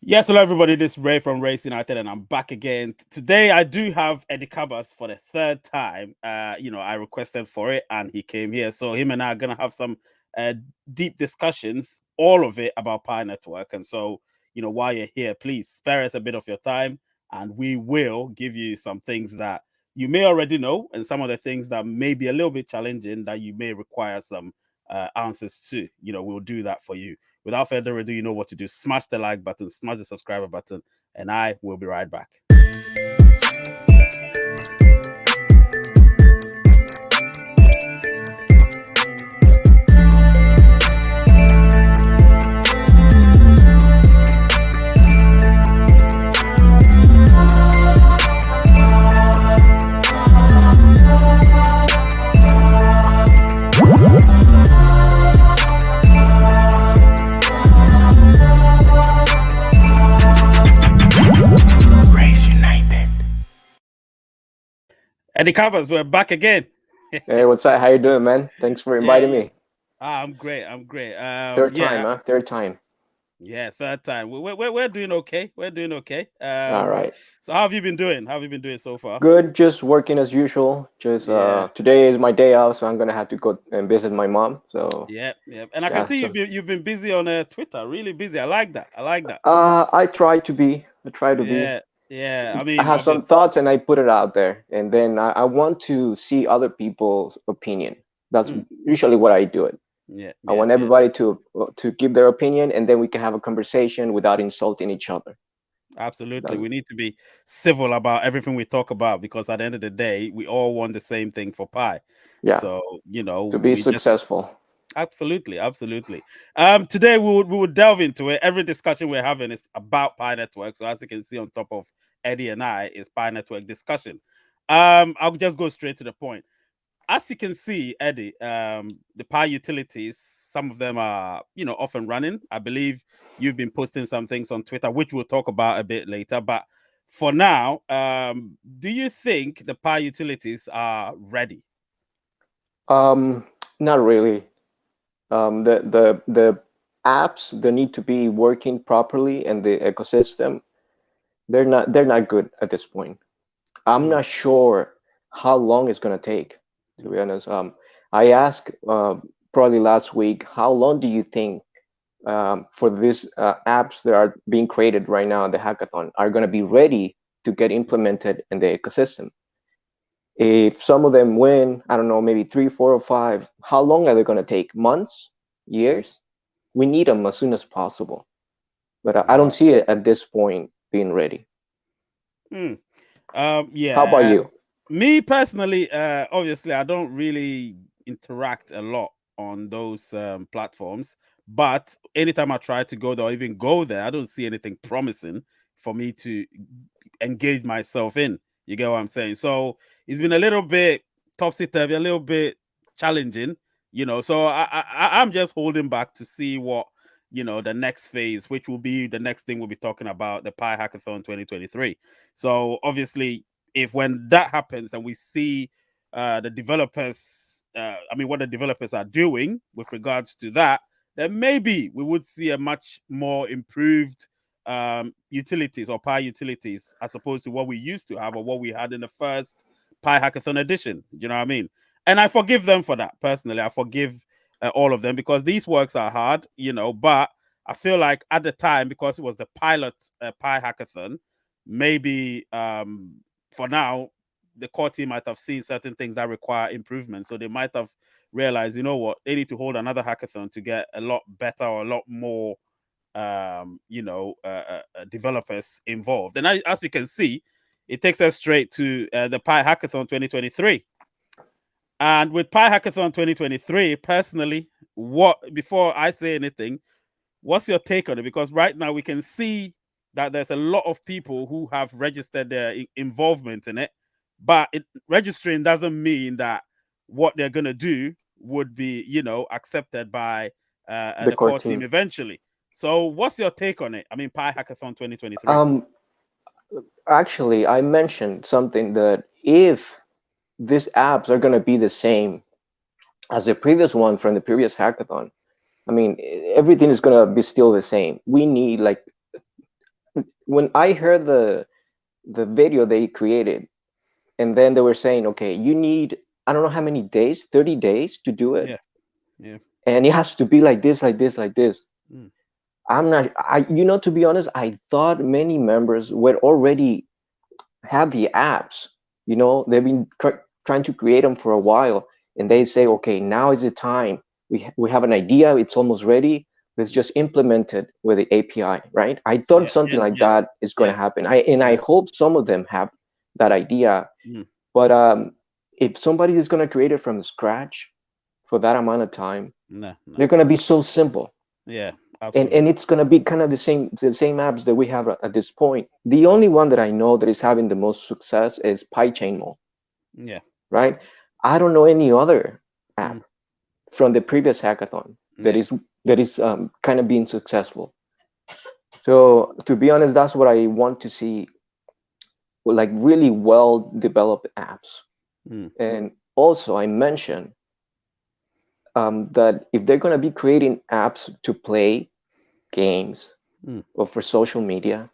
Yes, hello everybody. This is Ray from Race United, and I'm back again. Today, I do have Edycabas for the third time. I requested for it, and he came here. So him and I are gonna have some uh, deep discussions, all of it about Pi Network. And so, while you're here, please spare us a bit of your time, and we will give you some things that you may already know, and some of the things that may be a little bit challenging that you may require some answers to. We'll do that for you. Without further ado, you know what to do. Smash the like button, smash the subscriber button, and I will be right back. Edycabas, we're back again. Hey, what's up? How you doing, man? Thanks for Yeah, inviting yeah. me. I'm great. I'm great. Third time, huh? Third time. Yeah, third time. We're doing okay. We're doing okay. All right. So how have you been doing? How have you been doing so far? Good. Just working as usual. Just Yeah, today is my day off, so I'm gonna have to go and visit my mom. So yeah, yeah. And I can yeah. see So you've been busy on Twitter. Really busy. I like that. I like that. I try to be. I try to be. Yeah, yeah. I I mean, have some obviously. thoughts and I put it out there, and then I want to see other people's opinion. That's Mm, usually what I do. It. yeah, I yeah, want yeah. everybody to give their opinion, and then we can have a conversation without insulting each other. Absolutely. That's We need to be civil about everything we talk about because at the end of the day, we all want the same thing for Pi. yeah. So, To be we just successful. absolutely, absolutely. Today we will delve into it. Every discussion we're having is about Pi Network. So as you can see on top of Eddie and I is Pi Network discussion. I'll just go straight to the point. As you can see, Eddie, the Pi utilities, some of them are, off and running. I believe you've been posting some things on Twitter, which we'll talk about a bit later. But for now, do you think the Pi utilities are ready? Um, Not really. The apps they need to be working properly, and the ecosystem they're not good at this point. I'm Mm, not sure how long it's gonna take. To mm, be honest, I asked probably last week, how long do you think for these apps that are being created right now in the hackathon are gonna be ready to get implemented in the ecosystem? If some of them win, I don't know, maybe three, four, or five, how long are they going to take? Months? mm. Years? We need them as soon as possible. But I don't Right. see it at this point being ready. Mm. How about Yeah. you? Me personally, obviously, I don't really interact a lot on those platforms. But anytime I try to go there or even go there, I don't see anything promising for me to engage myself in. You get what I'm saying? So it's been a little bit topsy turvy, a little bit challenging. So I'm just holding back to see what the next phase, which will be the next thing we'll be talking about, the Pi Hackathon 2023. So obviously, if when that happens and we see the developers, I mean, what the developers are doing with regards to that, then maybe we would see a much more improved utilities or Pi utilities as opposed to what we used to have or what we had in the first Pi Hackathon edition. You know what I mean? And I forgive them for that personally. I forgive all of them because these works are hard, but I feel like at the time, because it was the pilot Pi Hackathon, maybe for now the core team might have seen certain things that require improvement, so they might have realized, they need to hold another hackathon to get a lot better or a lot more developers involved. And as you can see, it takes us straight to the Pi Hackathon 2023. And with Pi Hackathon 2023, personally, what before I say anything, what's your take on it? Because right now we can see that there's a lot of people who have registered their involvement in it, but registering doesn't mean that what they're gonna do would be, accepted by The the core core team team. eventually. So, what's your take on it? I mean, Pi Hackathon 2023. Um, Actually, I mentioned something that if these apps are going to be the same as the previous one from the previous hackathon, I mean, everything is going to be still the same. We need like when I heard the video they created, and then they were saying, okay, you need, I don't know how many days, 30 days to do it, Yeah. Yeah. and it has to be like this, like this, like this. Mm. I'm not, to be honest, I thought many members were already have the apps. They've been trying to create them for a while, and they Mm. say, okay, now is the time. We have an idea, it's almost ready. Let's just implement it with the API, right? I thought Yeah. something Yeah. like Yeah. that is going Yeah. to happen. I Yeah. hope some of them have that idea. Mm. But if somebody is going to create it from scratch for that amount of time, No. No. they're going to be so simple, Yeah. and Absolutely. it's going to be kind of the same apps that we have at this point. The only one that I know that is having the most success is PyChainMo, Yeah. right? I don't know any other Mm. app from the previous hackathon that Yeah. is kind of being successful. So to be honest, that's what I want to see, like really well developed apps. Mm. And also, I mentioned that if they're going to be creating apps to play games Mm. or for social media,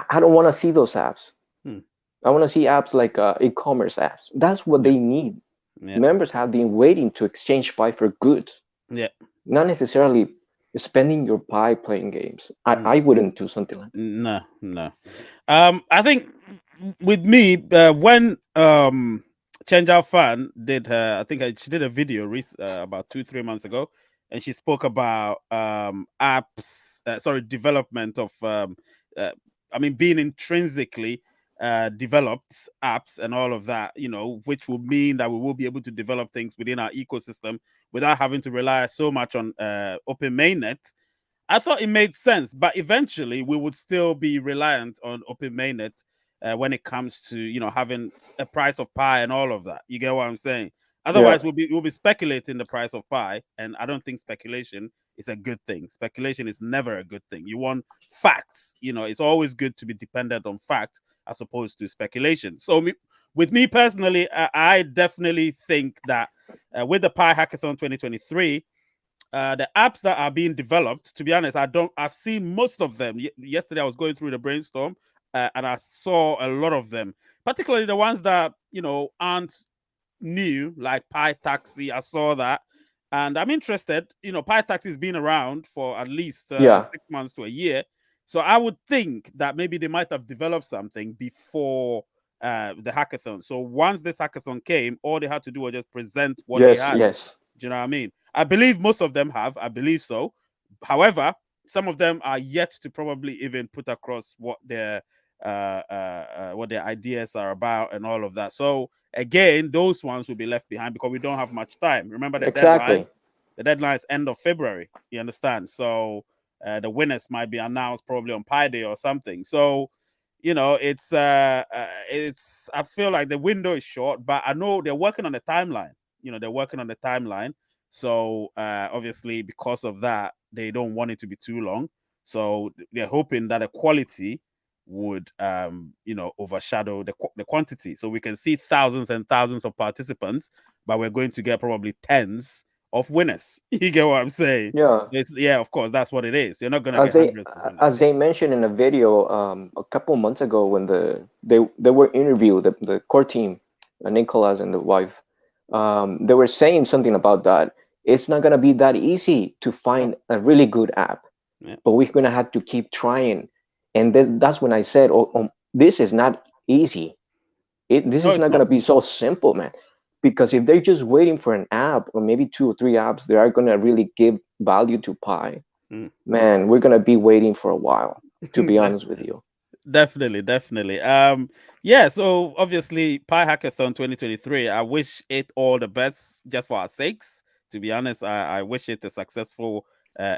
I don't want to see those apps. Mm. I want to see apps like e-commerce apps. That's what Yeah. they need. Yeah. Members have been waiting to exchange Pi for goods, Yeah. not necessarily spending your Pi playing games. I, Mm. I wouldn't do something like that. No. No. I think with me, when Change Out Fan did her, I think she did a video about 2 3 months ago, and she spoke about apps, sorry, development of uh, I mean, being intrinsically developed apps and all of that, which will mean that we will be able to develop things within our ecosystem without having to rely so much on open mainnet. I thought it made sense, but eventually we would still be reliant on open mainnet when it comes to having a price of pi and all of that. You get what I'm saying? Yeah, Otherwise, we'll be speculating the price of pi, and I don't think speculation is a good thing. Speculation is never a good thing. You want facts. It's always good to be dependent on facts as opposed to speculation. So, with me personally, I definitely think that with the Pi Hackathon 2023, the apps that are being developed, to be honest, I've seen most of them. Yesterday I was going through the brainstorm, and I saw a lot of them, particularly the ones that aren't new, like Pi Taxi. I saw that, and I'm interested. Pi Taxi has been around for at least yeah, 6 months to a year, so I would think that maybe they might have developed something before the hackathon. So once this hackathon came, all they had to do was just present what they yes, had. yes, Do you know what I mean? I believe most of them have. I believe so. However, some of them are yet to probably even put across what their ideas are about and all of that. So again, those ones will be left behind because we don't have much time. Remember the deadline? exactly. The deadline is end of February. You understand? So the winners might be announced probably on Pi Day or something. So it's I feel like the window is short, but I know they're working on the timeline. They're working on the timeline. So obviously, because of that, they don't want it to be too long. So they're hoping that the quality would overshadow the quantity, so we can see thousands and thousands of participants, but we're going to get probably tens of winners. You get what I'm saying? Yeah. Yeah, of course, that's what it is. You're not gonna as get they hundreds of winners. as Yeah. they mentioned in a video a couple months ago when they were interviewed, the core team, Nicholas and the wife, they were saying something about that. It's not going to be that easy to No. find a really good app, Yeah. but we're going to have to keep trying. And that's when I said, oh, this is not easy. This No, is it's not going not. to be so simple, man. Because if they're just waiting for an app or maybe two or three apps that are going to really give value to Pi, Mm. man, we're gonna be waiting for a while, to be honest with you. Definitely, definitely. Yeah. So obviously, Pi Hackathon 2023. I wish it all the best, just for our sakes. To be honest, I wish it a successful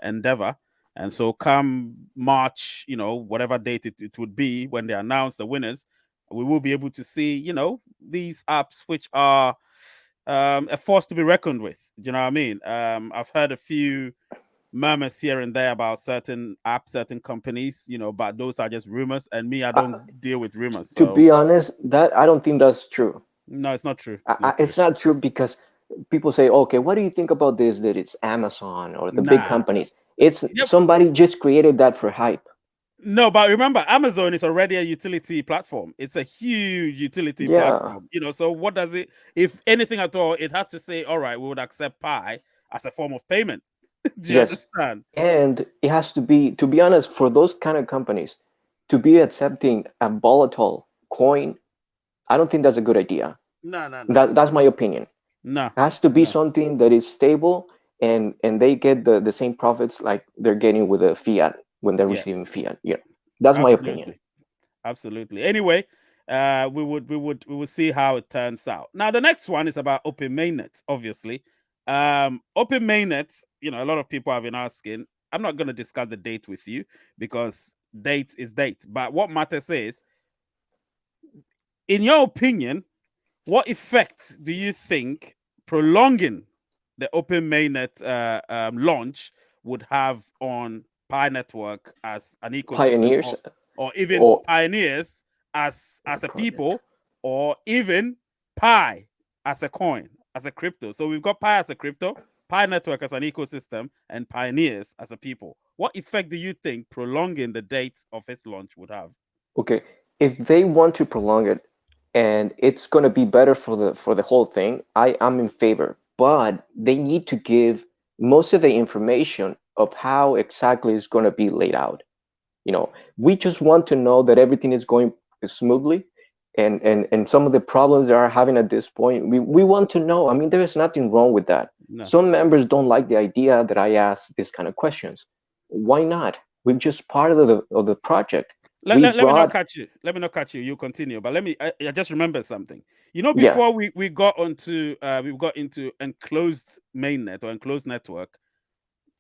endeavor. And so, come March, whatever date it would be when they announce the winners, we will be able to see, these apps which are a force to be reckoned with. Do you know what I mean? I've heard a few murmurs here and there about certain apps, certain companies, but those are just rumors. And me, I Uh, don't deal with rumors. to So be honest, that I don't think that's true. no, it's not true. It's not true. It's not true because people say, okay, what do you think about this? That it's Amazon or the big Nah. companies. It's Yep. somebody just created that for hype. No, but remember, Amazon is already a utility platform. It's a huge utility Yeah, platform. So what does it, if anything at all, it has to say, all right, we would accept Pi as a form of payment. Do you yes. understand? And it has to be honest, for those kind of companies to be accepting a volatile coin, I don't think that's a good idea. No, no, no, That's my opinion. no, It has to be no. something that is stable, and they get the same profits like they're getting with the fiat when they're Yeah, receiving fiat. Yeah, that's my opinion. absolutely. Absolutely. Anyway, we would see how it turns out. Now, the next one is about open mainnet. Obviously, open mainnet. A lot of people have been asking. I'm not going to discuss the date with you because date is date. But what matters is, in your opinion, what effect do you think prolonging the open mainnet launch would have on Pi Network as an ecosystem, Pioneers or even or pioneers as a project. people, or even Pi as a coin, as a crypto? So we've got Pi as a crypto, Pi Network as an ecosystem, and pioneers as a people. What effect do you think prolonging the date of its launch would have? Okay, if they want to prolong it and it's going to be better for the whole thing, I am in favor. But they need to give most of the information of how exactly it's going to be laid out. We just want to know that everything is going smoothly, and some of the problems they are having at this point, we want to know. I mean, there is nothing wrong with that. No. Some members don't like the idea that I ask this kind of questions. Why not? We're just part of the project. let, We let, let me not brought, catch you. Let me not catch you. You continue. But I just remember something. yeah, Before we got into enclosed mainnet or enclosed network,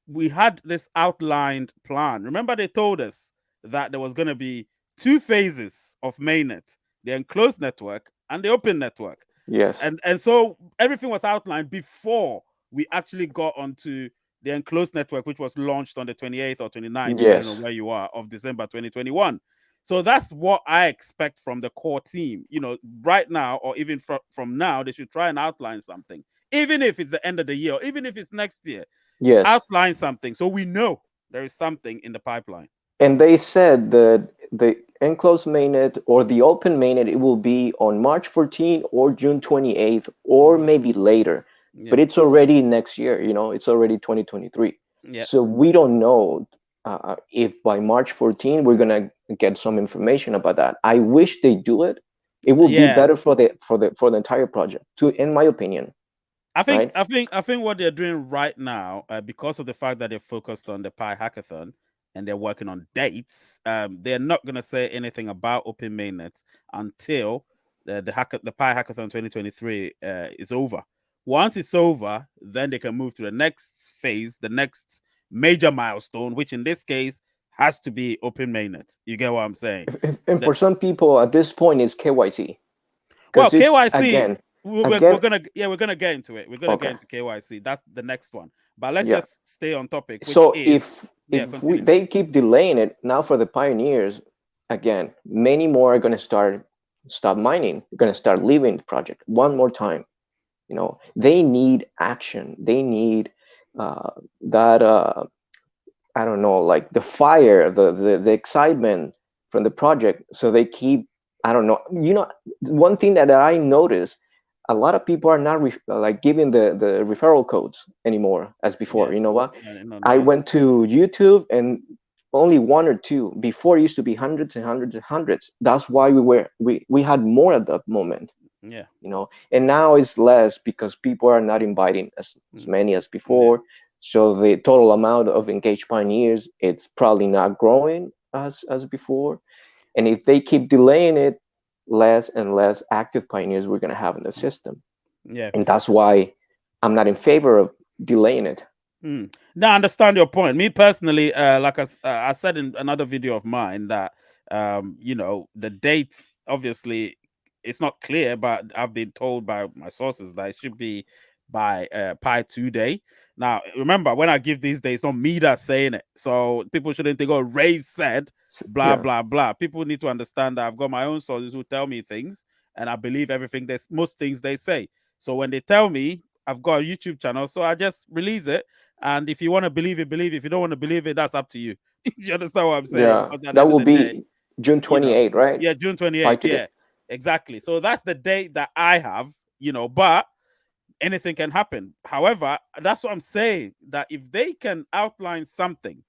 we had this outlined plan. Remember, they told us that there was going to be two phases of mainnet: the enclosed network and the open network. yes, And so everything was outlined before we actually got onto the enclosed network, which was launched on the 28th or 29th, depending on yes, where you are, of December 2021. So that's what I expect from the core team. Right now, or even from now, they should try and outline something, even if it's the end of the year, or even if it's next year. yes. Outline something so we know there is something in the pipeline. And they said that the enclosed mainnet or the open mainnet, it will be on March 14th or June 28th or Hmm. maybe later. Yeah, But it's already next year, it's already 2023. yeah, So we don't know if by March 14th we're gonna get some information about that. I wish they do it. It will be yeah. better for the entire project, to in my opinion, I think right? I think I think what they're doing right now, because of the fact that they're focused on the Pi Hackathon and they're working on dates, they're not going to say anything about open mainnets until the Pi Hackathon 2023 is over. Once it's over, then they can move to the next phase, the next major milestone, which in this case has to be open mainnets. You get what I'm saying? And The, for some people at this point, it's KYC well, because it's KYC, we're again, gonna get into it. We're gonna get okay. into KYC. That's the next one. But let's Yeah. just stay on topic, which So is, if yeah, continue. they keep delaying it now for the pioneers, again, many more are going to stop mining. They're going to start leaving the project one more time. They need action. They need that I don't know, like the fire, the excitement from the project. So they keep, I don't know. One thing that I noticed, a lot of people are not like giving the referral codes anymore as before. Yeah, You know what? yeah, no, I no, went to YouTube and only one or two. Before it used to be hundreds and hundreds and hundreds. That's why we had more at that moment. yeah, And now it's less because people are not inviting as mm, many as yeah, before. So the total amount of engaged pioneers, it's probably not growing as before. And if they keep delaying it, less and less active pioneers we're going to have in the system. yeah. And that's why I'm not in favor of delaying it. Now, I understand your point. Me personally, like I said in another video of mine, that the dates, obviously it's not clear, but I've been told by my sources that it should be by Pi 2 day. Now, remember, when I give these days, it's not me that's saying it, so people shouldn't think, "Oh, Ray said blah Yeah. blah blah." People need to understand that I've got my own sources who tell me things, and I believe everything most things they say. So when they tell me, I've got a YouTube channel, so I just release it, and if you want to believe it, believe it. If you don't want to believe it, that's up to you. You understand what I'm saying? Yeah, Because at the that end of will the day, be June you know, 28th, right? yeah, June By 28th. today. Yeah, exactly. So that's the date that I have, but anything can happen. However, that's what I'm saying, that if they can outline something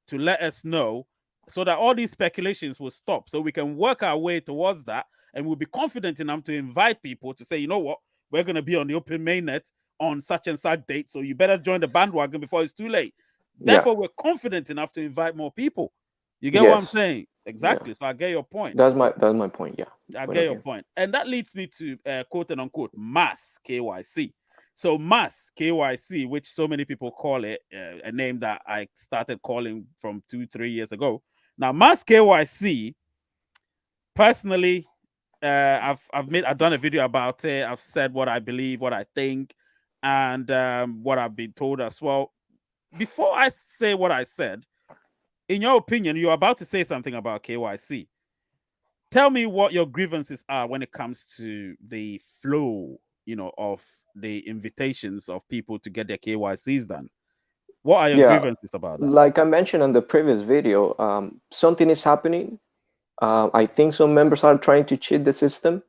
to let us know, so that all these speculations will stop, so we can work our way towards that, and we'll be confident enough to invite people to say, you know what, we're going to be on the open mainnet on such and such date, so you better join the bandwagon before it's too late. Yeah. Therefore, we're confident enough to invite more people. You get what I'm Yes. saying? Yeah. Exactly. So I get your point. That's my point. Yeah. I Point get of your view. point. And that leads me to quote and unquote mass KYC. So mass KYC, which so many people call it, a name that I started calling from 2, 3 years ago. Now, mass KYC, personally, I've done a video about it. I've said what I believe, what I think, and what I've been told as well. Before I say what I said, in your opinion, you're about to say something about KYC. Tell me what your grievances are when it comes to the flow, of the invitations of people to get their KYCs done. What are your Yeah. grievances about that? Like I mentioned on the previous video, something is happening. I think some members are trying to cheat the system.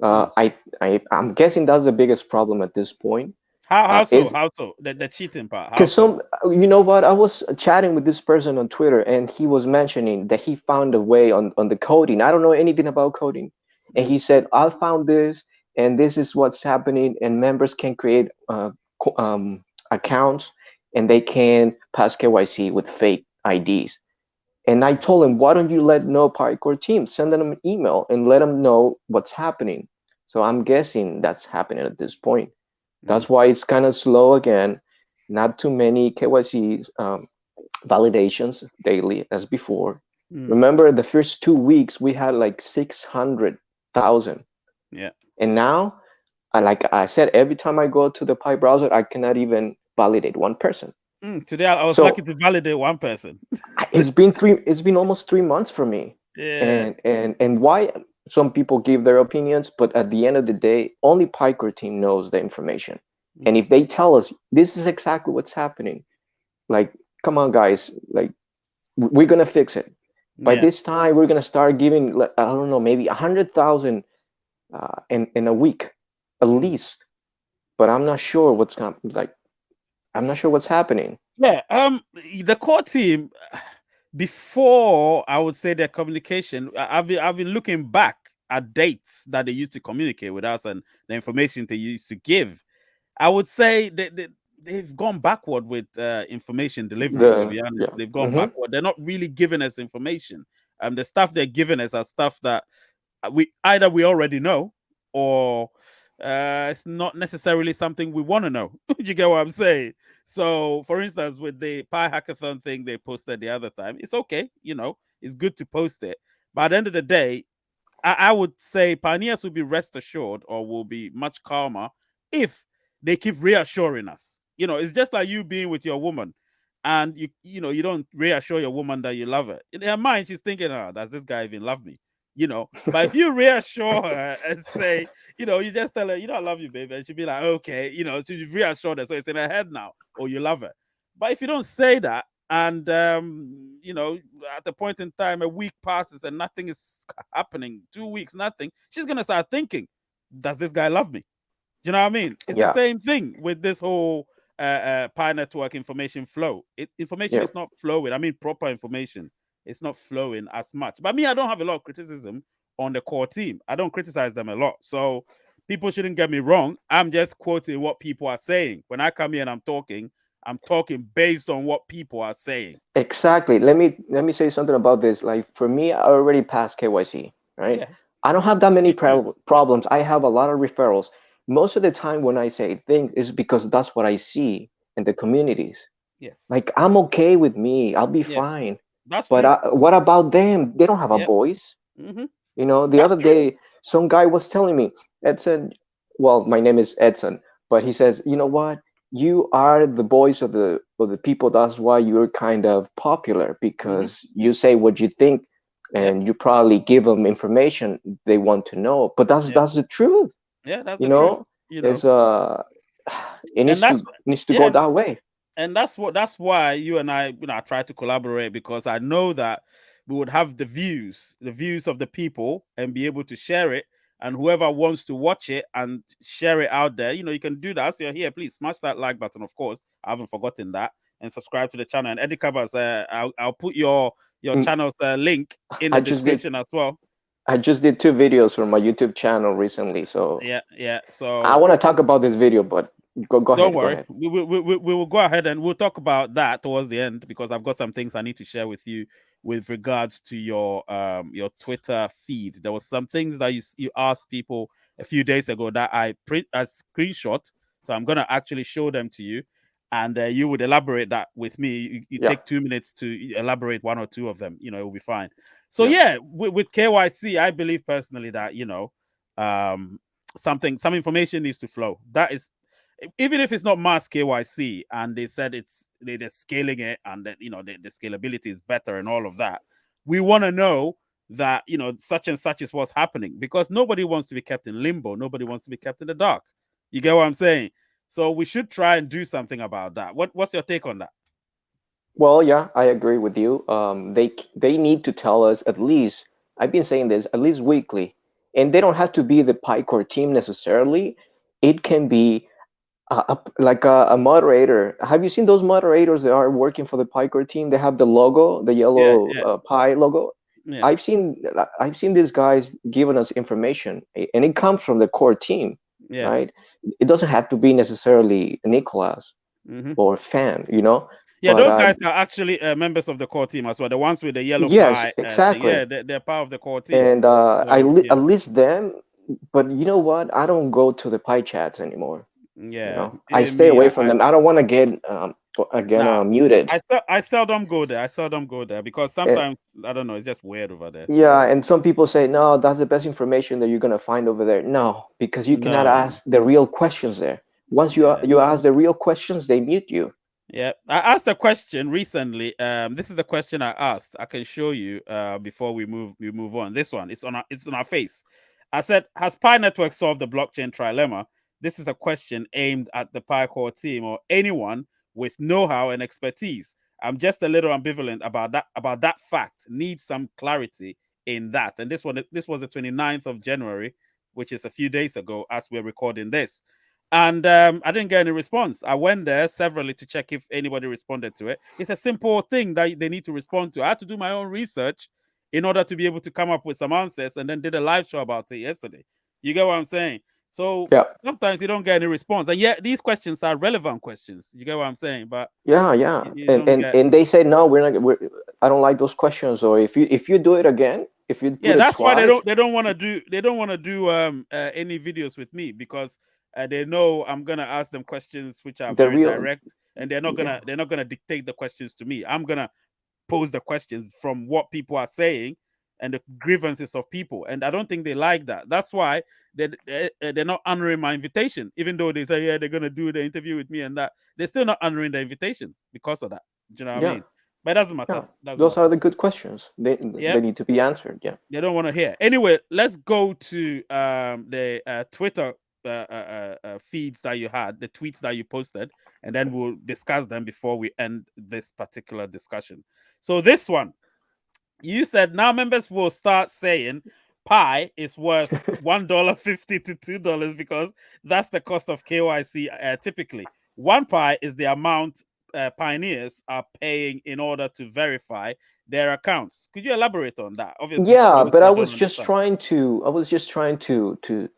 Uh, Mm. I, I'm guessing that's the biggest problem at this point. How so? Is How so? The cheating part. How because so? you know what? I was chatting with this person on Twitter, and he was mentioning that he found a way on the coding. I don't know anything about coding, and Mm, he said, "I found this, and this is what's happening, and members can create co- um, accounts, and they can pass KYC with fake IDs." And I told him, "Why don't you let know Pycore team? Send them an email and let them know what's happening." So I'm guessing that's happening at this point. mm, That's why it's kind of slow again. Not too many KYC validations daily as before. mm. Remember, the first 2 weeks we had like 600,000, Yeah. and now, like I said, every time I go to the Pi browser, I cannot even validate one person. Today I was lucky So to validate one person. it's been three. It's been almost 3 months for me, Yeah. and why some people give their opinions, but at the end of the day, only Pycore team knows the information. And Mm, if they tell us this is exactly what's happening, like, come on, guys, like we're gonna fix it. By yeah. this time, we're gonna start giving, like, I don't know, maybe 100,000 in a week, at Mm. least. But I'm not sure what's like. I'm not sure what's happening. Yeah. The core team, before I would say their communication, I've been looking back at dates that they used to communicate with us and the information they used to give. I would say they've gone backward with information delivery. To The be honest, Yeah. they've gone Mm-hmm. backward. They're not really giving us information. The stuff they're giving us are stuff that we already know, or it's not necessarily something we want to know. You get what I'm saying? So, for instance, with the Pi Hackathon thing they posted the other time, it's okay. It's good to post it, but at the end of the day, I would say pioneers will be rest assured, or will be much calmer if they keep reassuring us. It's just like you being with your woman, and you don't reassure your woman that you love her. In her mind, she's thinking, "Oh, does this guy even love me?" But if you reassure her and say, you just tell her, "I love you, baby," and she'll be like, "Okay," so you've reassured her, so it's in her head now, or you love her. But if you don't say that, and at the point in time, a week passes and nothing is happening, 2 weeks, nothing, she's gonna start thinking, does this guy love me? Do you know what I mean? It's the Yeah. same thing with this whole Pi network information flow. Information Yeah. is not flowing. I mean, proper information. It's not flowing as much. But me, I don't have a lot of criticism on the core team. I don't criticize them a lot. So people shouldn't get me wrong. I'm just quoting what people are saying. When I come here and I'm talking based on what people are saying. Exactly. Let me say something about this. Like for me, I already passed KYC, right? Yeah, I don't have that many me too. problems. I have a lot of referrals. Most of the time when I say things is because that's what I see in the communities. Yes. Like I'm okay with me. I'll be Yeah, fine. that's But true. what about them? They don't have a Yeah. voice. Hmm. The That's other true. day, some guy was telling me, Edson, well, my name is Edson, but he says, you know what? You are the voice of the people. That's why you're kind of popular Hmm. because you say what you think, Yeah. and you probably give them information they want to know. But that's Yeah. that's the truth, Yeah, that's you the truth. know. You know, It's it and needs that's to go yeah, that way. and that's why you and I, I try to collaborate, because I know that we would have the views of the people, and be able to share it. And whoever wants to watch it and share it out there, you can do that. So you're here, please smash that like button. Of course, I haven't forgotten that, and subscribe to the channel. And Edycabas, I'll put your Mm, channel's link in the I just did description as well. I just did 2 videos for my YouTube channel recently, so Yeah, yeah. I So want to talk about this video, but go don't ahead, go worry. ahead. We will go ahead and we'll talk about that towards the end, because I've got some things I need to share with you with regards to your Twitter feed. There was some things that you asked people a few days ago that I print a screenshot. So I'm gonna actually show them to you, and you would elaborate that with me. You Yeah, take 2 minutes to elaborate one or two of them. It will be fine. So yeah. yeah, with KYC, I believe personally that um, some information needs to flow. That is, even if it's not mass KYC, and they said they're scaling it, and that the scalability is better and all of that. We want to know that such and such is what's happening, because nobody wants to be kept in limbo. Nobody wants to be kept in the dark. You get what I'm saying? So we should try and do something about that. What's your take on that? Well, yeah, I agree with you. They need to tell us at least. I've been saying this at least weekly, and they don't have to be the PyCore team necessarily. It can be like a moderator. Have you seen those moderators that are working for the PyCore team? They have the logo, the Yeah, yellow yeah, Pi logo. yeah, I've seen these guys giving us information, and it comes from the core team, yeah. right? It doesn't have to be necessarily Nicholas Hmm. or Fan. Yeah, But those guys are actually members of the core team as well. The ones with the yellow yes, pie thing. exactly. Yeah, they're part of the core team. And So yeah, at least them. But you know what? I don't go to the Pi chats anymore. yeah. I stay Me, away from them. I don't want to get again nah. muted. I seldom go there. I seldom go there because Uh, sometimes I don't know. It's just weird over there. yeah, So and some people say, no, that's the best information that you're gonna find over there. No, because you cannot no. ask the real questions there. Once Yeah. you ask the real questions, they mute you. Yeah, I asked a question recently. This is the question I asked. I can show you before we move on. This one, it's on our face. I said, "Has Pi Network solved the blockchain trilemma?" This is a question aimed at the Pi Core team or anyone with know-how and expertise. I'm just a little ambivalent about that fact. Need some clarity in that. And this was the 29th of January, which is a few days ago as we're recording this. And I didn't get any response. I went there severally to check if anybody responded to it. It's a simple thing that they need to respond to. I had to do my own research in order to be able to come up with some answers, and then did a live show about it yesterday. You get what I'm saying? So Yeah, sometimes you don't get any response. And yet these questions are relevant questions. You get what I'm saying? But yeah, yeah. you And don't and get. and they say no, we're not. I don't like those questions. Or if you do it again, if you Yeah, put it that's why they twice, don't they don't want to do any videos with me, because they know I'm gonna ask them questions which are the very real, direct, and yeah, they're not gonna dictate the questions to me. I'm gonna pose the questions from what people are saying and the grievances of people, and I don't think they like that. That's why they're not honoring my invitation, even though they say, yeah, they're gonna do the interview with me, and that they're still not honoring the invitation because of that. Do you know what I yeah, mean? But it doesn't matter. yeah. Doesn't Those are matter. the good questions. They Yep. need to be answered. Yeah. They don't want to hear. Anyway, let's go to the Twitter feeds that you had, the tweets that you posted, and then we'll discuss them before we end this particular discussion. So this one, you said now members will start saying pi is worth $1.50 to $2 because that's the cost of KYC. Typically, one pi is the amount pioneers are paying in order to verify their accounts. Could you elaborate on that? Obviously, for Yeah, those but that don't understand. I was just trying to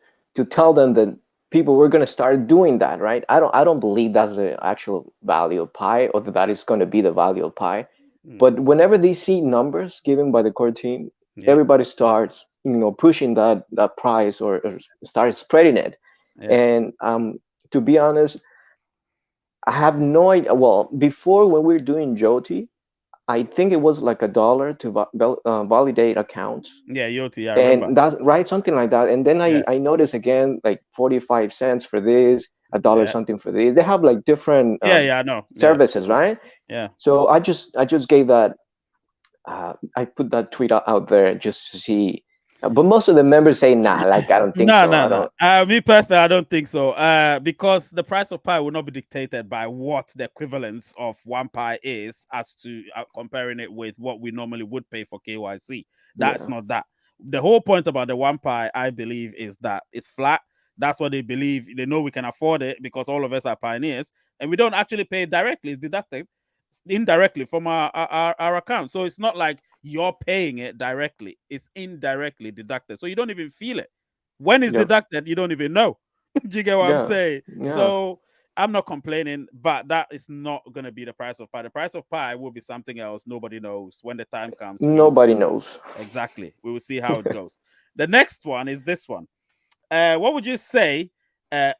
tell them that people were going to start doing that, right? I don't believe that's the actual value of pi, or that is going to be the value of pi. Hmm. But whenever they see numbers given by the core team, Yeah, everybody starts, pushing that price, or start spreading it. yeah, And to be honest, I have no idea. Well, before, when we were doing Joti, I think it was like $1 to validate accounts, yeah. Yoti, I remember. and that's right, something like that. And then Yeah, I noticed again, like 45 cents for this, $1 yeah, something for this. They have like different yeah, yeah. I know. Yeah, services, right? yeah. So I just gave that, I put that tweet out there just to see But most of the members say, nah, like I don't think No, so. no, I no. don't. Me personally, I don't think so. Because the price of pi will not be dictated by what the equivalence of one pi is, as to comparing it with what we normally would pay for KYC. That's Yeah, not that. The whole point about the one pi, I believe, is that it's flat. That's what they believe. They know we can afford it because all of us are pioneers, and we don't actually pay it directly. It's deducted indirectly from our account. So it's not like you're paying it directly, it's indirectly deducted. So you don't even feel it. When it's yeah, deducted, you don't even know. Do you get what I'm yeah, saying? yeah. So I'm not complaining, but that is not going to be the price of pi. The price of pi will be something else. Nobody knows. When the time comes, we will Nobody see. knows. Exactly. We will see how it goes. The next one is this one. What would you say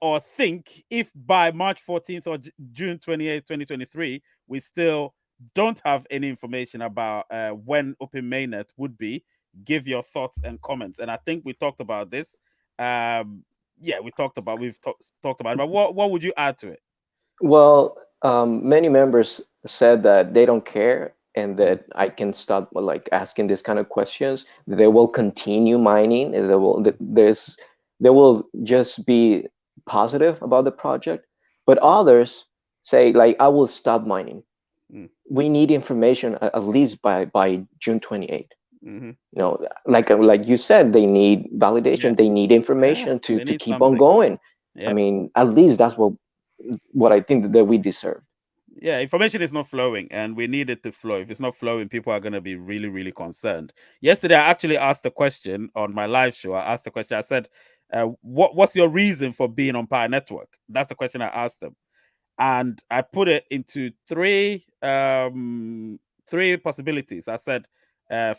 or think if by March 14th or June 28th, 2023, we still don't have any information about when Open Mainnet would be? Give your thoughts and comments. And I think we talked about this. Yeah, we've talked about it. But what would you add to it? Well, many members said that they don't care and Mm, that I can stop like asking this kind of questions. They will continue mining. And they will just be positive about the project. But mm, others say like I will stop mining. mm, We need information at least by June 28th. mm-hmm. Like you said, they need Yeah, validation. They need yeah. information They to need keep on something. going. I Yep. mean, at least that's what I think that we deserve. Yeah, information is not flowing and we need it to flow. If it's not flowing, people are going to be really, really concerned. Yesterday, I actually asked a question on my live show. I asked the question, I said, what's your reason for being on Pi Network? That's the question I asked them. And I put it into three possibilities. I said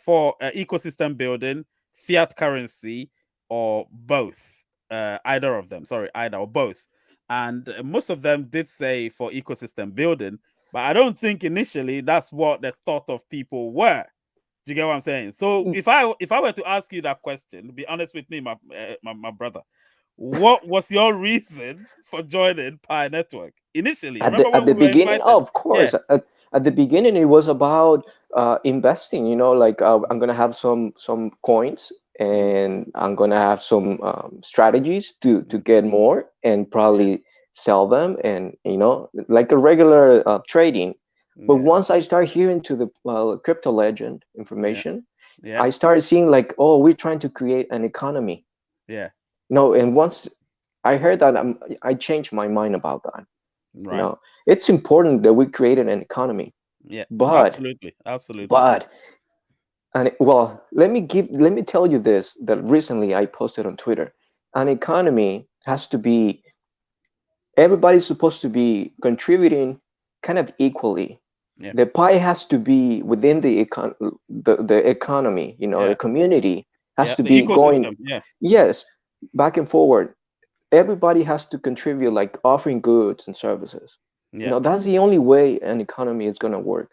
for ecosystem building, fiat currency, or both. Either of them. Sorry, either or both. And most of them did say for ecosystem building, but I don't think initially that's what the thought of people were. Do you get what I'm saying? So if I were to ask you that question, be honest with me, my brother, what was your reason for joining Pi Network initially? at Remember the when at the we were beginning, invited? oh, of Yeah. course, at the beginning it was about investing. Like I'm gonna have some coins Mm, and I'm gonna have some strategies to mm, get more and yeah. probably sell them, and like a regular trading. But Yeah. once I start hearing to the crypto legend Yeah. information, Yeah. I started seeing like, oh, we're trying to create an economy. Yeah. No, and once I heard that, I changed my mind about that. you Right. know it's important that we created an economy, Yeah. but Absolutely. Absolutely. but well, let me tell you this, that recently I posted on Twitter. An economy has to be, everybody's supposed to be contributing kind of equally. Yeah. The pie has to be within the economy, the Yeah. community has Yeah. to The be going, ecosystem. Yeah. yes, back and forward. Everybody has to contribute, like offering goods and services. Yeah. That's the only way an economy is going to work.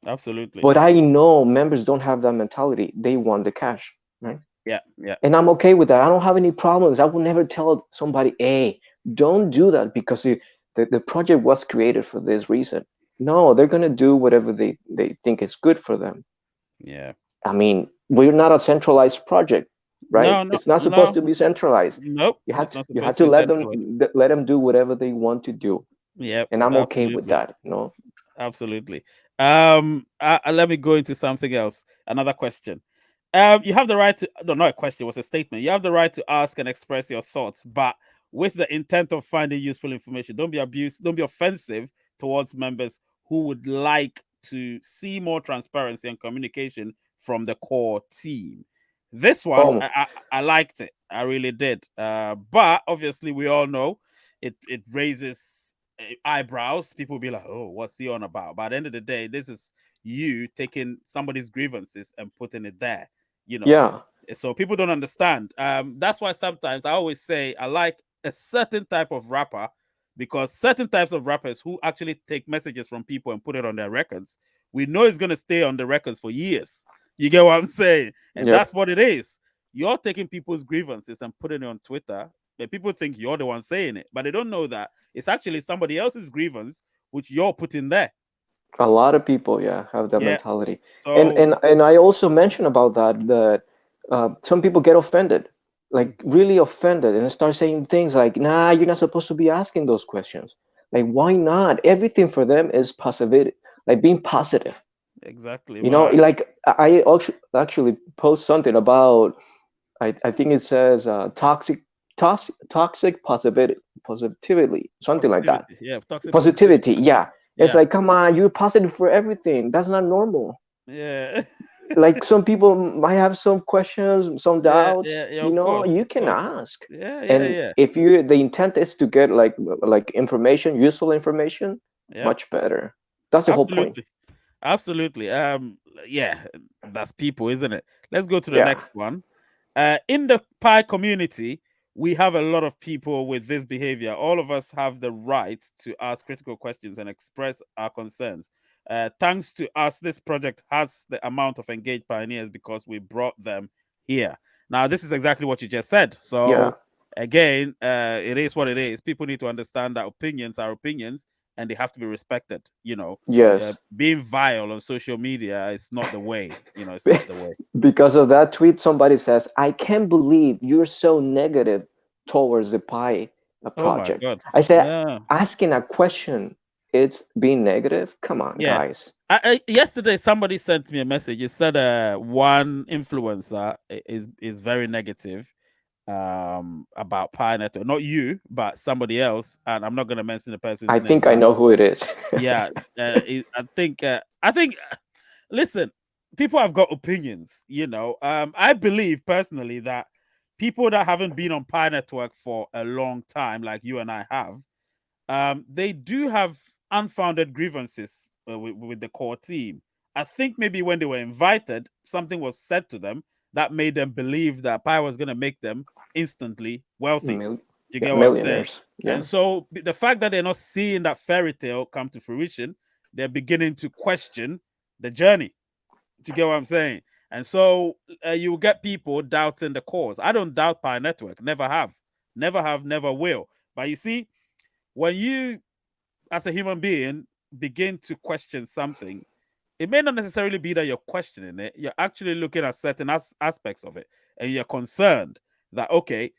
Absolutely. But I know members don't have that mentality. They want the cash, right? Yeah. Yeah. And I'm okay with that. I don't have any problems. I will never tell somebody, hey, don't do that because the project was created for this reason. No, they're going to do whatever they think is good for them. Yeah. I mean, we're not a centralized project, right? No, no, It's not supposed no. to be centralized. Nope. You had It's to, not you supposed had to to be let them centralized. let them do whatever they want to do, Yep. and I'm okay with Absolutely. that. Absolutely. Let me go into something else. Another question. You have the right to, no, not a question, it was a statement. You have the right to ask and express your thoughts, but with the intent of finding useful information. Don't be abused, don't be offensive towards members who would like to see more transparency and communication from the core team. This one, Oh, I liked it. I really did. But obviously, we all know it raises eyebrows. People be like, "Oh, what's he on about?" But at the end of the day, this is you taking somebody's grievances and putting it there. You know, yeah, so people don't understand. That's why sometimes I always say I like a certain type of rapper because certain types of rappers who actually take messages from people and put it on their records, we know it's gonna stay on the records for years. You get what I'm saying? And yep. that's what it is. You're taking people's grievances and putting it on Twitter, but people think you're the one saying it, but they don't know that it's actually somebody else's grievance which you're putting there. A lot of people, yeah, have that Yeah. mentality. And So and and I also mentioned about that some people get offended, like really offended, and start saying things like, "Nah, you're not supposed to be asking those questions." Like, why not? Everything for them is positivity, like being positive. Exactly. You know, But like I actually post something about, I think it says toxic positivity, something like that. positivity. Yeah, toxic Positivity, positivity. yeah. It's Yeah. like, come on, you're positive for everything. That's not normal. Yeah. Like some people might have some questions, some Yeah, doubts, yeah, yeah, you of know, course, you of can course. ask. Yeah, yeah, And yeah. if you the intent is to get like information, useful information, Yep. much better. That's the whole point. Absolutely. Absolutely. Yeah, that's people, isn't it? Let's go to the Yeah. next one. In the Pi community, we have a lot of people with this behavior. All of us have the right to ask critical questions and express our concerns. Thanks to us, this project has the amount of engaged pioneers because we brought them here. Now, this is exactly what you just said. Yeah. So, again, it is what it is. People need to understand that opinions are opinions and they have to be respected. Yes. Being vile on social media is not the way. It's not the way. Because of that tweet, somebody says, "I can't believe you're so negative towards the Pi Oh my project." God. I said, Yeah. asking a question, it's being negative? Come on, Yeah. guys. Yesterday, somebody sent me a message. It said one influencer is very negative about Pi Network. Not you, but somebody else. And I'm not going to mention the I person's name, think I but know who it is. yeah, I think listen, people have got opinions. I believe personally that people that haven't been on Pi Network for a long time, like you and I have, they do have unfounded grievances with the core team. I think maybe when they were invited, something was said to them that made them believe that Pi was going to make them instantly wealthy. Mil- Do you yeah, get what I'm saying? millionaires. And Yeah. so the fact that they're not seeing that fairy tale come to fruition, they're beginning to question the journey. Do you get what I'm saying? And so you get people doubting the cause. I don't doubt Pi Network. Never have, never will. But you see, when you as a human being begin to question something, it may not necessarily be that you're questioning it. You're actually looking at certain aspects of it, and you're concerned that okay,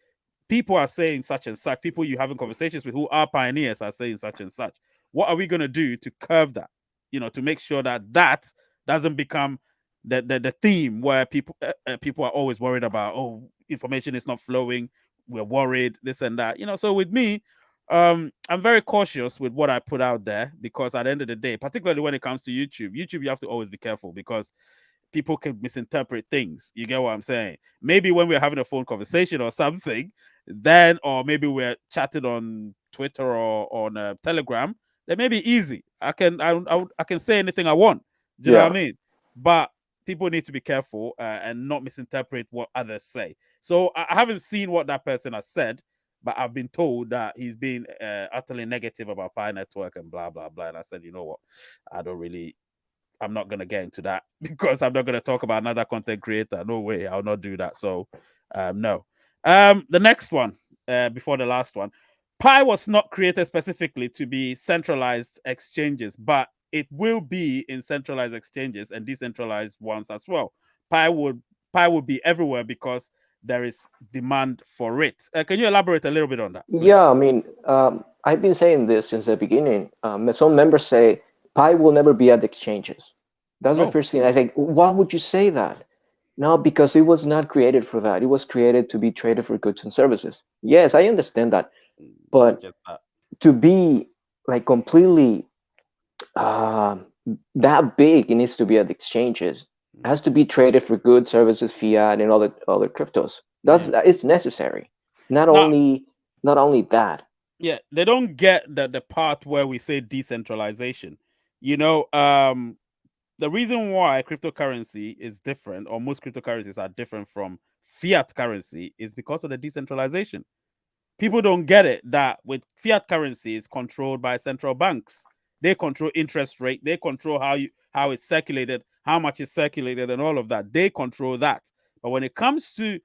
people are saying such and such. People you having conversations with who are pioneers are saying such and such. What are we going to do to curb that? To make sure that that doesn't become the theme where people are always worried about. Oh, information is not flowing. We're worried. This and that. So with me, I'm very cautious with what I put out there because at the end of the day, particularly when it comes to YouTube, you have to always be careful because people can misinterpret things. You get what I'm saying? Maybe when we're having a phone conversation or something, then, or maybe we're chatting on Twitter or on Telegram, then maybe easy. I can say anything I want. Do you know what I Yeah. mean? But people need to be careful and not misinterpret what others say. So I haven't seen what that person has said, but I've been told that he's been utterly negative about Pi Network and blah blah blah. And I said, you know what? I don't really I'm not gonna get into that because I'm not gonna talk about another content creator. No way, I'll not do that. So, no. The next one, before the last one, Pi was not created specifically to be centralized exchanges, but it will be in centralized exchanges and decentralized ones as well. Pi would Pi would be everywhere because there is demand for it. Can you elaborate a little bit on that, Yeah, please? I mean, I've been saying this since the beginning. Some members say Pi will never be at exchanges. That's the Oh, first thing I think. Why would you say that? No, because it was not created for that. It was created to be traded for goods and services. Yes, I understand that. not But just that. to be like completely uh, that big, it needs to be at exchanges. It has to be traded for goods, services, fiat, and other cryptos. That's Yeah. it's necessary. Not Now, only not only that. yeah, they don't get the part where we say decentralization. You know, the reason why cryptocurrency is different, or most cryptocurrencies are different from fiat currency, is because of the decentralization. People don't get it that with fiat currency, it's controlled by central banks. They control interest rate. They control how it's circulated, how much is circulated, and all of that. They control that. But when it comes to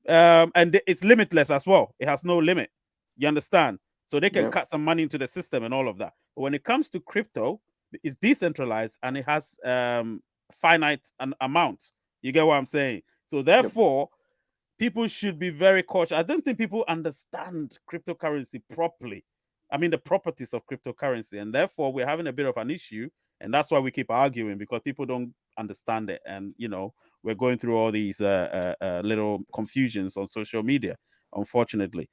and it's limitless as well. It has no limit. You understand? So they can Yeah. cut some money into the system and all of that. But when it comes to crypto, it's decentralized and it has finite amounts. You get what I'm saying? So Yep. therefore, people should be very cautious. I don't think people understand cryptocurrency properly. I mean, the properties of cryptocurrency, and therefore we're having a bit of an issue, and that's why we keep arguing because people don't understand it, and we're going through all these little confusions on social media. Unfortunately,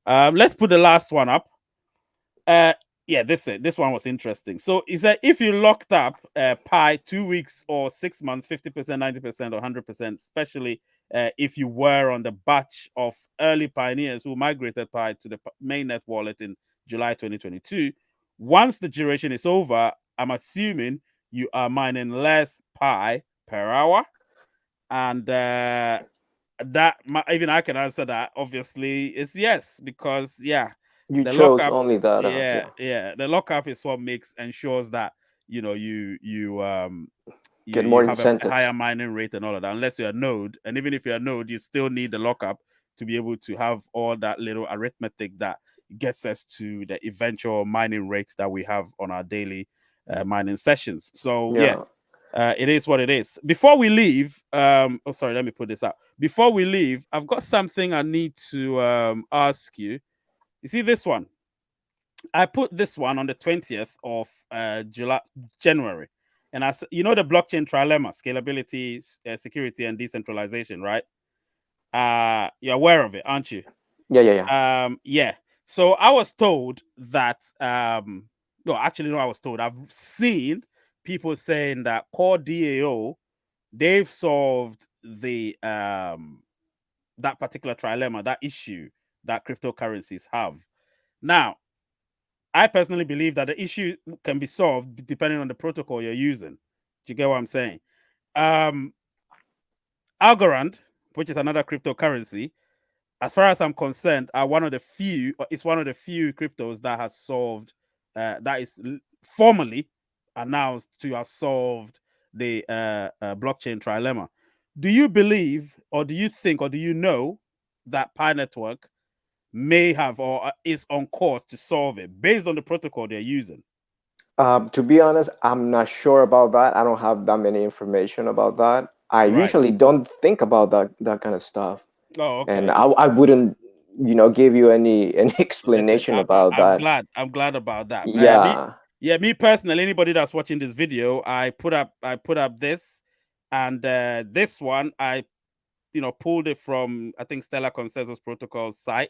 let's put the last one up. Uh, yeah, this one was interesting. So he said if you locked up Pi 2 weeks or 6 months, 50%, 90%, or 100%, especially if you were on the batch of early pioneers who migrated Pi to the mainnet wallet in July 2022, once the duration is over, I'm assuming you are mining less Pi per hour, and even I can answer that. Obviously, it's yes, because yeah, You the chose lockup, only that. yeah, Yeah. yeah, the lockup is what makes ensures that Get you more have a incentives. higher mining rate and all of that. Unless you're a node, and even if you're a node, you still need the lockup to be able to have all that little arithmetic that gets us to the eventual mining rate that we have on our daily mining sessions. So yeah, Yeah. it is what it is. Before we leave, oh sorry, let me put this out. Before we leave, I've got something I need to ask you. You see this one? I put this one on the 20th of January, and the blockchain trilemma: scalability, security, and decentralization, right? You're aware of it, aren't you? Yeah. Yeah. Yeah. Yeah. So I was told that no, actually no, I was told I've seen people saying that core DAO, they've solved the that particular trilemma, that issue that cryptocurrencies have. Now, I personally believe that the issue can be solved depending on the protocol you're using. Do you get what I'm saying? Um, Algorand, which is another cryptocurrency, as far as I'm concerned, are one of the few. It's one of the few cryptos that has solved. That is formally announced to have solved the blockchain trilemma. Do you believe, or do you think, or do you know that Pi Network may have or is on course to solve it based on the protocol they're using? To be honest, I'm not sure about that. I don't have that many information about that. I Right. usually don't think about that kind of stuff, Oh, and okay. I wouldn't, give you any Listen, explanation about I'm that. glad. I'm glad about that. Yeah. Me personally, anybody that's watching this video, I put up this, and this one I pulled it from, I think, Stellar Consensus Protocol site.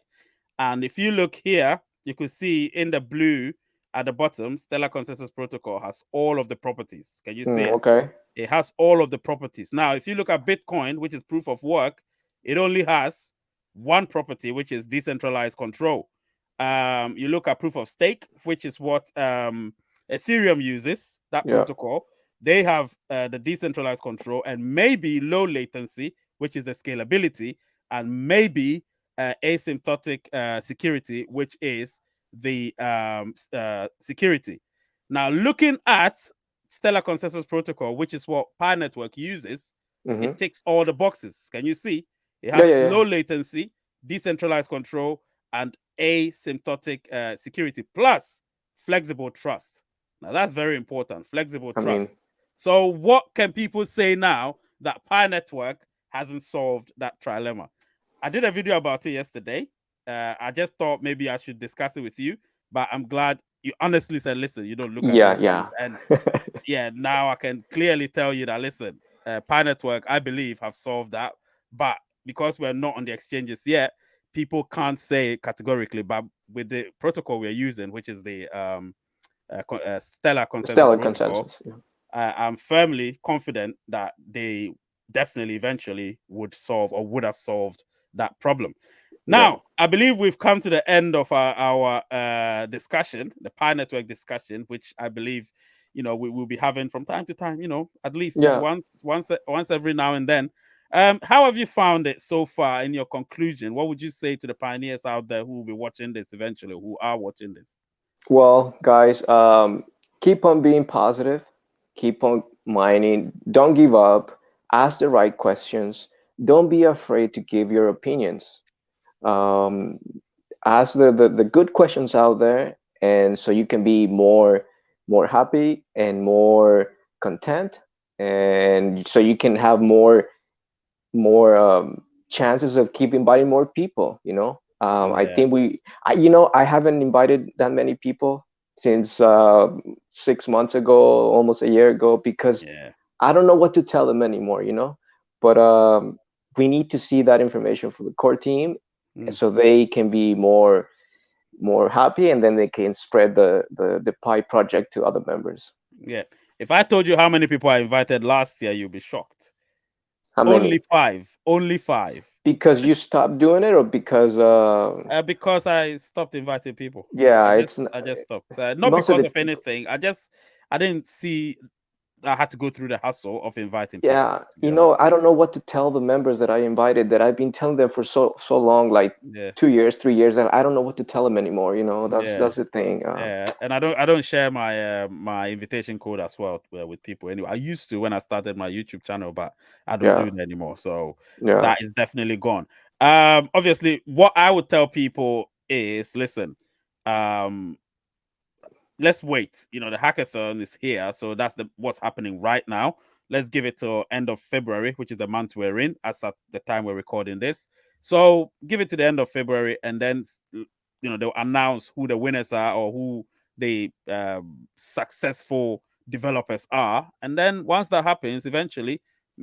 And if you look here, you could see in the blue at the bottom, Stellar Consensus Protocol has all of the properties. Can you see it? Okay. It has all of the properties. Now, if you look at Bitcoin, which is proof of work, it only has one property, which is decentralized control. You look at proof of stake, which is what Ethereum uses, that Yeah. protocol. They have the decentralized control and maybe low latency, which is the scalability, and maybe asymptotic security, which is the security. Now, looking at Stellar Consensus Protocol, which is what Pi Network uses, Mm-hmm. it ticks all the boxes. Can you see? It Yeah. has Yeah. Yeah. low latency, decentralized control, and asymptotic security, plus flexible trust. Now, that's very important. Flexible I trust. mean, So, what can people say now that Pi Network hasn't solved that trilemma? I did a video about it yesterday. I just thought maybe I should discuss it with you, but I'm glad you honestly said, listen, you don't look at yeah. those things. Yeah. And yeah, now I can clearly tell you that, listen, Pi Network, I believe, have solved that. But because we're not on the exchanges yet, people can't say it categorically. But with the protocol we're using, which is the Stellar Consensus Stellar Protocol, consensus. Yeah. I'm firmly confident that they definitely eventually would solve or would have solved that problem. Yeah. Now, I believe we've come to the end of our discussion, the Pi Network discussion, which I believe we will be having from time to time. At least Yeah. once every now and then. How have you found it so far? In your conclusion, what would you say to the pioneers out there who will be watching this eventually, who are watching this? Well, guys, keep on being positive. Keep on mining. Don't give up. Ask the right questions. Don't be afraid to give your opinions. Um, ask the good questions out there, and so you can be more happy and more content, and so you can have chances of keep inviting more people. I Yeah, think I haven't invited that many people since 6 months ago, almost a year ago, because yeah. I don't know what to tell them anymore. But we need to see that information from the core team, Mm, so they can be more happy, and then they can spread the pie project to other members. yeah. If I told you how many people I invited last year, you'll be shocked. How Only many? five. Only five. Because you stopped doing it, or because Because I stopped inviting people. yeah, I just stopped. Not most of because the of anything. I didn't see I had to go through the hassle of inviting people. yeah, To be honest. I don't know what to tell the members that I invited, that I've been telling them for so long, like Yeah, 2 years, 3 years, and I don't know what to tell them anymore. That's yeah, the thing. yeah. And I don't share my my invitation code as well with people. Anyway, I used to when I started my YouTube channel, but I don't do Yeah, it anymore. So yeah, that is definitely gone. Obviously, what I would tell people is, listen, um, let's wait. The hackathon is here, so that's what's happening right now. Let's give it till end of February, which is the month we're in, as at the time we're recording this. So give it to the end of February, and then they'll announce who the winners are or who the successful developers are. And then once that happens, eventually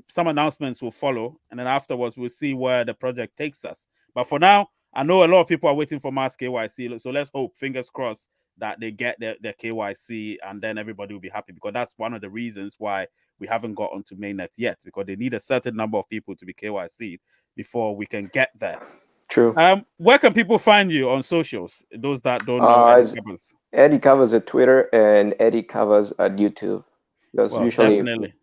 some announcements will follow, and then afterwards we'll see where the project takes us. But for now, I know a lot of people are waiting for mass KYC, so let's hope, fingers crossed, that they get their KYC, and then everybody will be happy, because that's one of the reasons why we haven't got onto mainnet yet, because they need a certain number of people to be KYC before we can get there. true. Where can people find you on socials? Those that don't know It's Edycabas. Edycabas at Twitter and Edycabas at YouTube. That's Well, usually. definitely.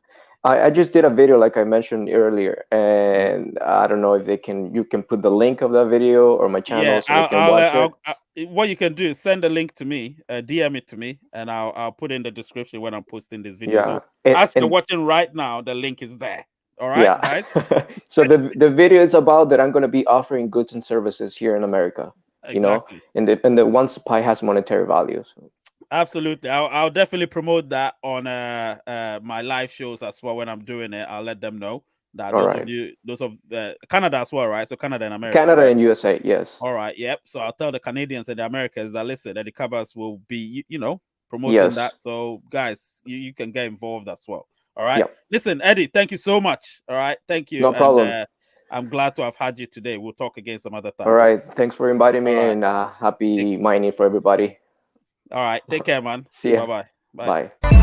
I just did a video like I mentioned earlier, Mm. and I don't know if you can put the link of that video or my channel Yeah, so they can watch it. what you can do is send a link to me, DM it to me, and I'll put in the description when I'm posting this video. Yeah, So as you're and watching right now, the link is there. All right, yeah. guys. So the video is about that I'm going to be offering goods and services here in America, Exactly. and the once pie has monetary value. So, Absolutely. I'll definitely promote that on my live shows as well when I'm doing it. I'll let them know that all right, those of Canada as well, right? So Canada and America, Canada right? and USA, yes, All right. Yep. So I'll tell the Canadians and the Americans that, listen, that the covers will be, promoting yes, that. So guys, you can get involved as well. All right. yep, Listen, Eddie, thank you so much. All right. Thank you. no And problem. I'm glad to have had you today. We'll talk again some other All time. right, thanks for inviting All me, right. and Take, happy mining for everybody. all right. Take care, man. See ya. Bye-bye. Bye. Bye.